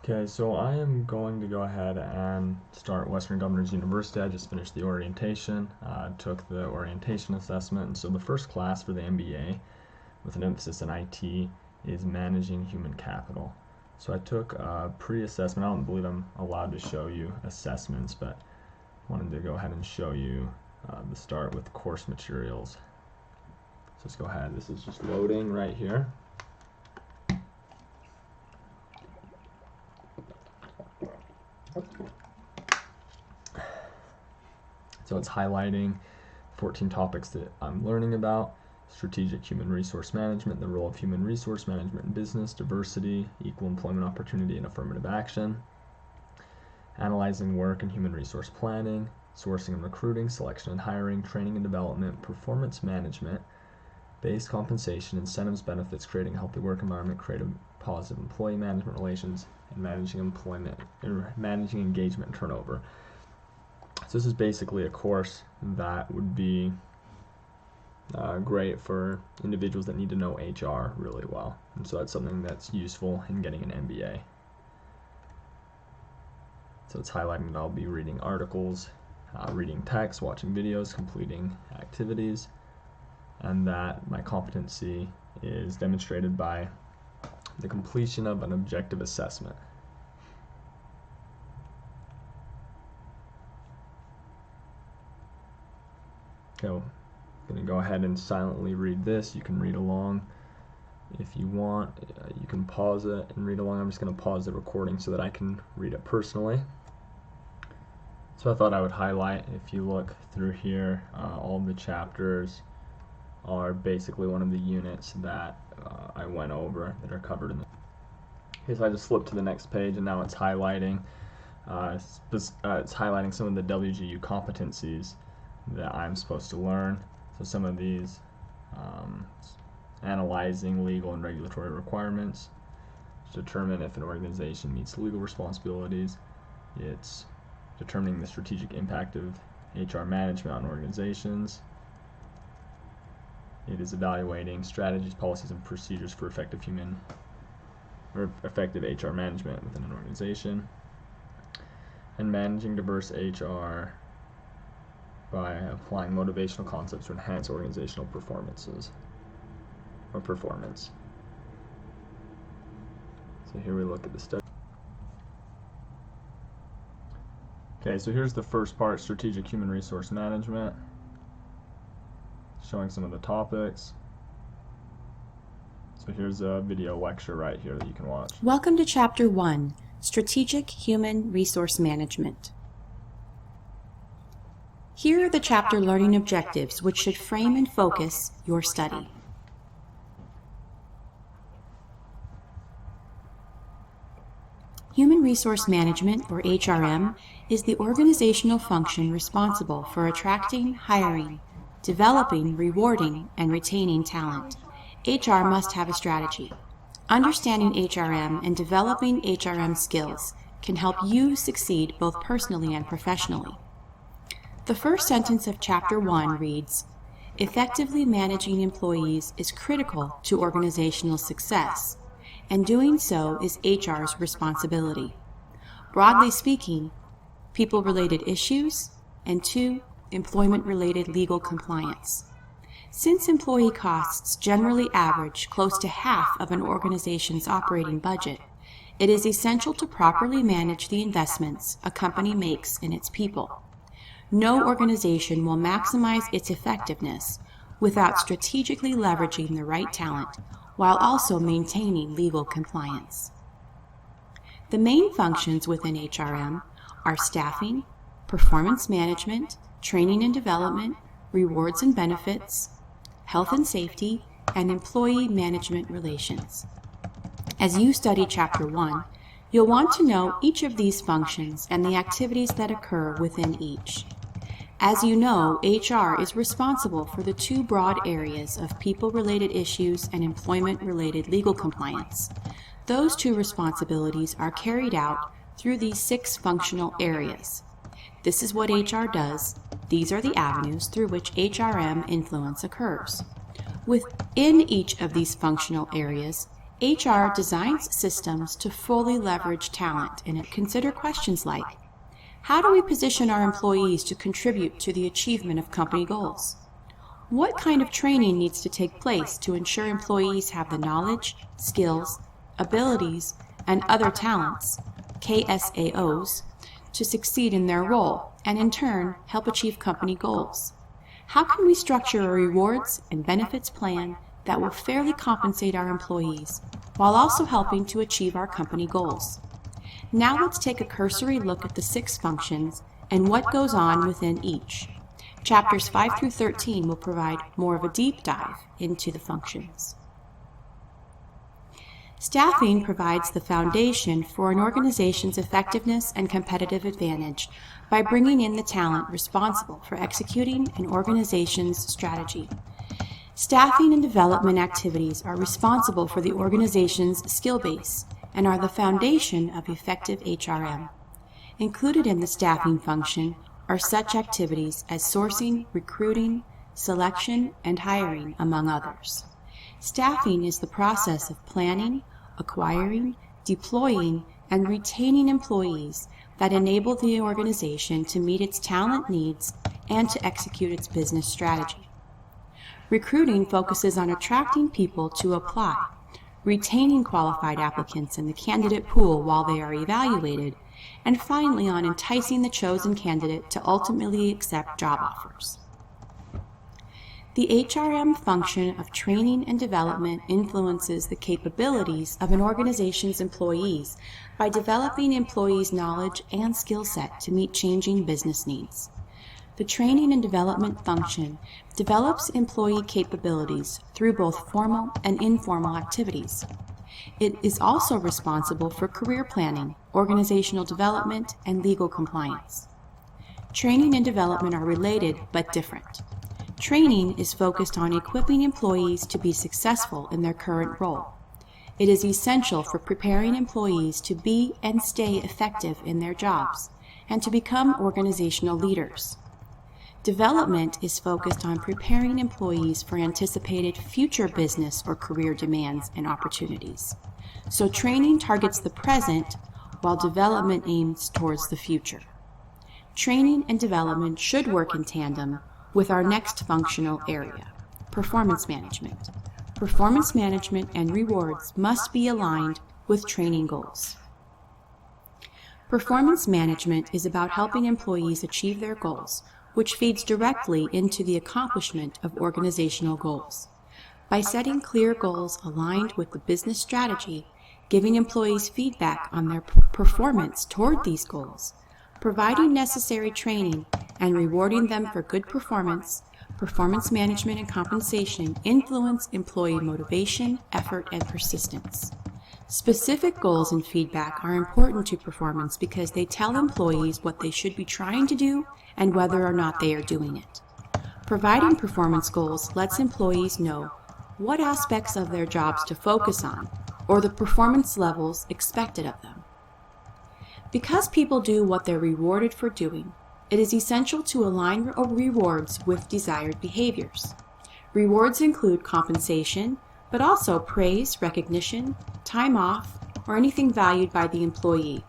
Okay, so I am going to go ahead and start Western Governors University. I just finished the orientation, took the orientation assessment, and so the first class for the MBA, with an emphasis in IT, is Managing Human Capital. So I took a pre-assessment. I don't believe I'm allowed to show you assessments, but I wanted to go ahead and show you the start with course materials. So let's go ahead. This is just loading right here. So it's highlighting 14 topics that I'm learning about: strategic human resource management, the role of human resource management in business, diversity, equal employment opportunity, and affirmative action, analyzing work and human resource planning, sourcing and recruiting, selection and hiring, training and development, performance management, base compensation, incentives, benefits, creating a healthy work environment, creating positive employee management relations, and managing engagement and turnover. So this is basically a course that would be great for individuals that need to know HR really well, and so that's something that's useful in getting an MBA. So it's highlighting that I'll be reading articles, reading text, watching videos, completing activities, and that my competency is demonstrated by the completion of an objective assessment. Okay, I'm going to go ahead and silently read this. You can read along if you want. You can pause it and read along. I'm just going to pause the recording so that I can read it personally. So I thought I would highlight, if you look through here, all of the chapters are basically one of the units that I went over that are covered in the. Okay, so I just flipped to the next page, and now it's highlighting. It's highlighting some of the WGU competencies that I'm supposed to learn. So some of these, analyzing legal and regulatory requirements to determine if an organization meets legal responsibilities. It's determining the strategic impact of HR management on organizations. It is evaluating strategies, policies, and procedures for effective HR management within an organization, and managing diverse HR by applying motivational concepts to enhance organizational performance. So here we look at the study. Okay, so here's the first part: strategic human resource management, showing some of the topics. So here's a video lecture right here that you can watch. Welcome to Chapter 1, Strategic Human Resource Management. Here are the chapter learning objectives which should frame and focus your study. Human Resource Management, or HRM, is the organizational function responsible for attracting, hiring, developing, rewarding, and retaining talent. HR must have a strategy. Understanding HRM and developing HRM skills can help you succeed both personally and professionally. The first sentence of Chapter 1 reads, "Effectively managing employees is critical to organizational success, and doing so is HR's responsibility. Broadly speaking, people-related issues, and 2, employment-related legal compliance. Since employee costs generally average close to half of an organization's operating budget, it is essential to properly manage the investments a company makes in its people. No organization will maximize its effectiveness without strategically leveraging the right talent while also maintaining legal compliance." The main functions within HRM are staffing, performance management, training and development, rewards and benefits, health and safety, and employee management relations. As you study Chapter 1, you'll want to know each of these functions and the activities that occur within each. As you know, HR is responsible for the 2 broad areas of people-related issues and employment-related legal compliance. Those 2 responsibilities are carried out through these 6 functional areas. This is what HR does. These are the avenues through which HRM influence occurs. Within each of these functional areas, HR designs systems to fully leverage talent, and consider questions like, how do we position our employees to contribute to the achievement of company goals? What kind of training needs to take place to ensure employees have the knowledge, skills, abilities, and other talents, KSAOs, to succeed in their role and in turn help achieve company goals? How can we structure a rewards and benefits plan that will fairly compensate our employees while also helping to achieve our company goals? Now let's take a cursory look at the 6 functions and what goes on within each. Chapters 5 through 13 will provide more of a deep dive into the functions. Staffing provides the foundation for an organization's effectiveness and competitive advantage by bringing in the talent responsible for executing an organization's strategy. Staffing and development activities are responsible for the organization's skill base and are the foundation of effective HRM. Included in the staffing function are such activities as sourcing, recruiting, selection, and hiring, among others. Staffing is the process of planning, acquiring, deploying, and retaining employees that enable the organization to meet its talent needs and to execute its business strategy. Recruiting focuses on attracting people to apply, retaining qualified applicants in the candidate pool while they are evaluated, and finally on enticing the chosen candidate to ultimately accept job offers. The HRM function of training and development influences the capabilities of an organization's employees by developing employees' knowledge and skill set to meet changing business needs. The training and development function develops employee capabilities through both formal and informal activities. It is also responsible for career planning, organizational development, and legal compliance. Training and development are related but different. Training is focused on equipping employees to be successful in their current role. It is essential for preparing employees to be and stay effective in their jobs and to become organizational leaders. Development is focused on preparing employees for anticipated future business or career demands and opportunities. So training targets the present while development aims towards the future. Training and development should work in tandem with our next functional area, performance management. Performance management and rewards must be aligned with training goals. Performance management is about helping employees achieve their goals, which feeds directly into the accomplishment of organizational goals. By setting clear goals aligned with the business strategy, giving employees feedback on their performance toward these goals, providing necessary training, and rewarding them for good performance, performance management and compensation influence employee motivation, effort, and persistence. Specific goals and feedback are important to performance because they tell employees what they should be trying to do and whether or not they are doing it. Providing performance goals lets employees know what aspects of their jobs to focus on or the performance levels expected of them. Because people do what they're rewarded for doing, it is essential to align rewards with desired behaviors. Rewards include compensation, but also praise, recognition, time off, or anything valued by the employee.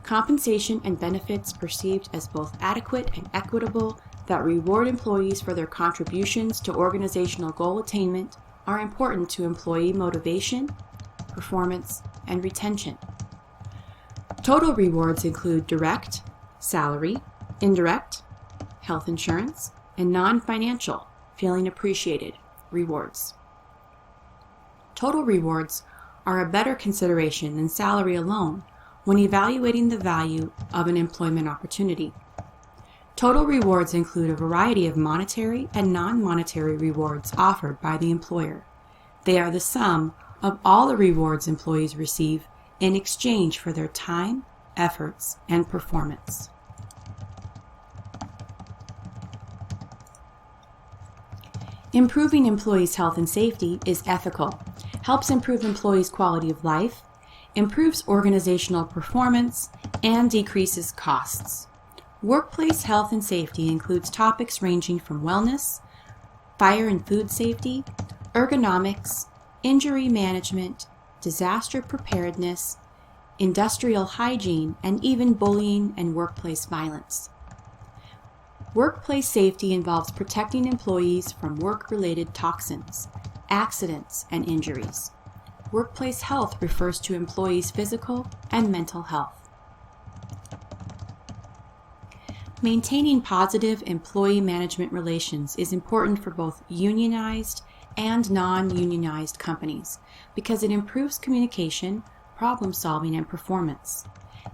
Compensation and benefits perceived as both adequate and equitable that reward employees for their contributions to organizational goal attainment are important to employee motivation, performance, and retention. Total rewards include direct, salary, indirect, health insurance, and non-financial, feeling appreciated, rewards. Total rewards are a better consideration than salary alone when evaluating the value of an employment opportunity. Total rewards include a variety of monetary and non-monetary rewards offered by the employer. They are the sum of all the rewards employees receive in exchange for their time, efforts, and performance. Improving employees' health and safety is ethical, helps improve employees' quality of life, improves organizational performance, and decreases costs. Workplace health and safety includes topics ranging from wellness, fire and food safety, ergonomics, injury management, disaster preparedness, industrial hygiene, and even bullying and workplace violence. Workplace safety involves protecting employees from work-related toxins, accidents, and injuries. Workplace health refers to employees' physical and mental health. Maintaining positive employee management relations is important for both unionized and non-unionized companies because it improves communication, problem solving, and performance.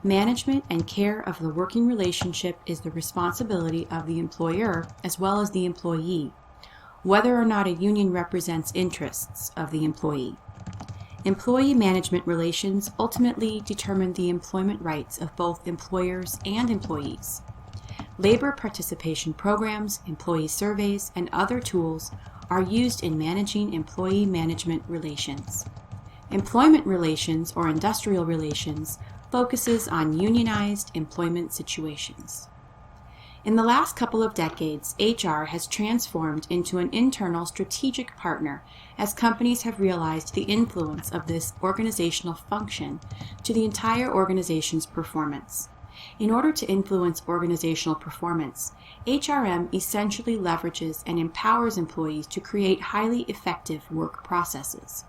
Management and care of the working relationship is the responsibility of the employer as well as the employee, whether or not a union represents interests of the employee. Employee management relations ultimately determine the employment rights of both employers and employees. Labor participation programs, employee surveys, and other tools are used in managing employee management relations. Employment relations or industrial relations focuses on unionized employment situations. In the last couple of decades, HR has transformed into an internal strategic partner as companies have realized the influence of this organizational function to the entire organization's performance. In order to influence organizational performance, HRM essentially leverages and empowers employees to create highly effective work processes.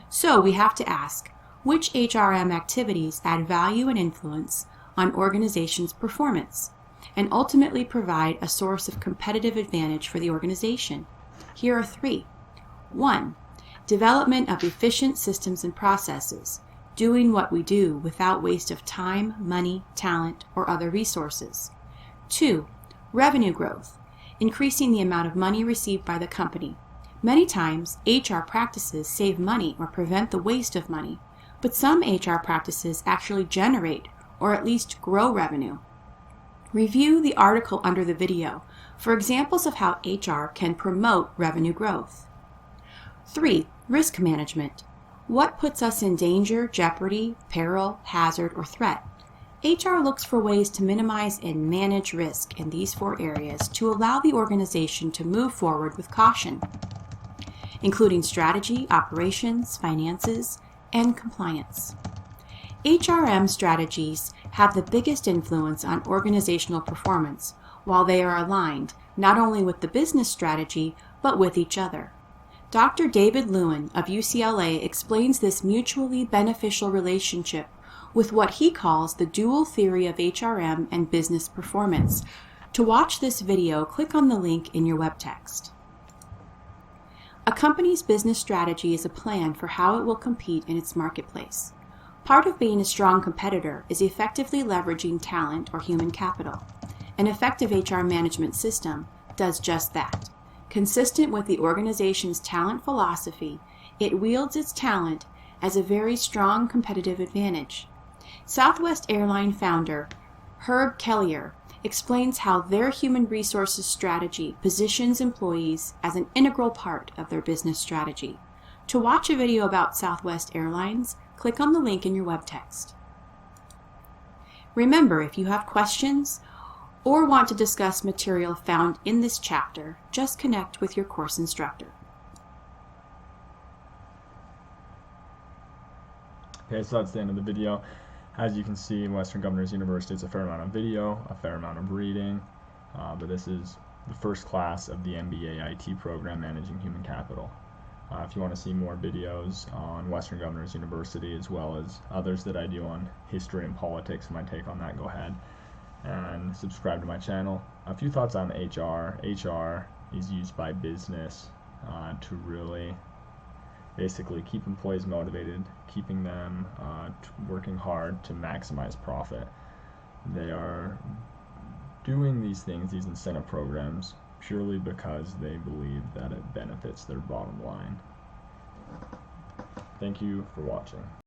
So we have to ask, which HRM activities add value and influence on organizations' performance and ultimately provide a source of competitive advantage for the organization? Here are 3. 1. Development of efficient systems and processes, doing what we do without waste of time, money, talent, or other resources. 2. Revenue growth, increasing the amount of money received by the company. Many times, HR practices save money or prevent the waste of money, but some HR practices actually generate or at least grow revenue. Review the article under the video for examples of how HR can promote revenue growth. 3. Risk management. What puts us in danger, jeopardy, peril, hazard, or threat? HR looks for ways to minimize and manage risk in these 4 areas to allow the organization to move forward with caution, including strategy, operations, finances, and compliance. HRM strategies have the biggest influence on organizational performance while they are aligned not only with the business strategy but with each other. Dr. David Lewin of UCLA explains this mutually beneficial relationship with what he calls the dual theory of HRM and business performance. To watch this video, click on the link in your web text. A company's business strategy is a plan for how it will compete in its marketplace. Part of being a strong competitor is effectively leveraging talent or human capital. An effective HR management system does just that. Consistent with the organization's talent philosophy, it wields its talent as a very strong competitive advantage. Southwest Airline founder Herb Kelleher explains how their human resources strategy positions employees as an integral part of their business strategy. To watch a video about Southwest Airlines, click on the link in your web text. Remember, if you have questions or want to discuss material found in this chapter, just connect with your course instructor. Okay, so that's the end of the video. As you can see, in Western Governors University, it's a fair amount of video, a fair amount of reading, but this is the first class of the MBA IT program, Managing Human Capital. If you want to see more videos on Western Governors University, as well as others that I do on history and politics, and my take on that, go ahead and subscribe to my channel. A few thoughts on HR. HR is used by business to really basically keep employees motivated, keeping them working hard to maximize profit. They are doing these things, these incentive programs, purely because they believe that it benefits their bottom line. Thank you for watching.